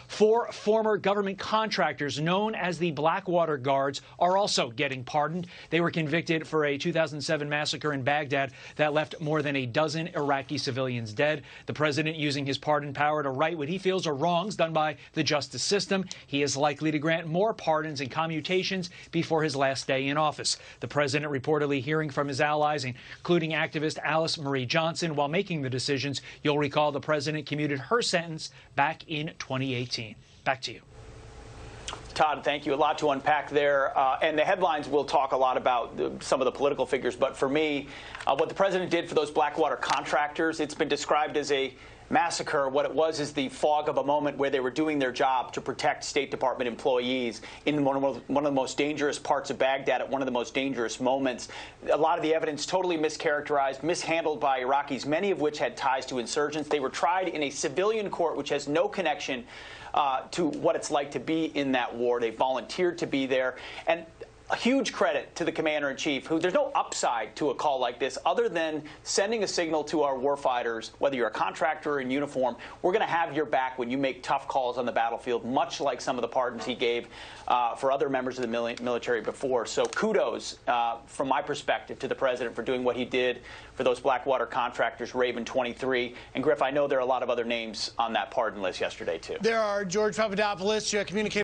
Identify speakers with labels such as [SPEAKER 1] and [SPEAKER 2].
[SPEAKER 1] Four former government contractors known as the Blackwater Guards are also getting pardoned. They were convicted for a 2007 massacre in Baghdad that left more than a dozen Iraqi civilians dead. The president using his pardon power to right what he feels are wrongs done by the justice system. He is likely to grant more pardons and commutations before his last day in office. The president reportedly hearing from his allies, including activist Alice Marie Johnson, while making the decisions. You'll recall the president commuted her sentence back in 2018. Back to you.
[SPEAKER 2] Todd, thank you. A lot to unpack there. And the headlines will talk a lot about some of the political figures. But for me, what the president did for those Blackwater contractors, it's been described as a massacre. What it was is the fog of a moment where they were doing their job to protect State Department employees in one of the most dangerous parts of Baghdad at one of the most dangerous moments. A lot of the evidence totally mischaracterized, mishandled by Iraqis, many of which had ties to insurgents. They were tried in a civilian court which has no connection to what it's like to be in that war. They volunteered to be there. And a huge credit to the commander-in-chief, who there's no upside to a call like this other than sending a signal to our warfighters, whether you're a contractor or in uniform, we're going to have your back when you make tough calls on the battlefield, much like some of the pardons he gave for other members of the military before. So kudos, from my perspective, to the president for doing what he did for those Blackwater contractors, Raven 23. And Griff, I know there are a lot of other names on that pardon list yesterday, too.
[SPEAKER 3] There are. George Papadopoulos, communicator.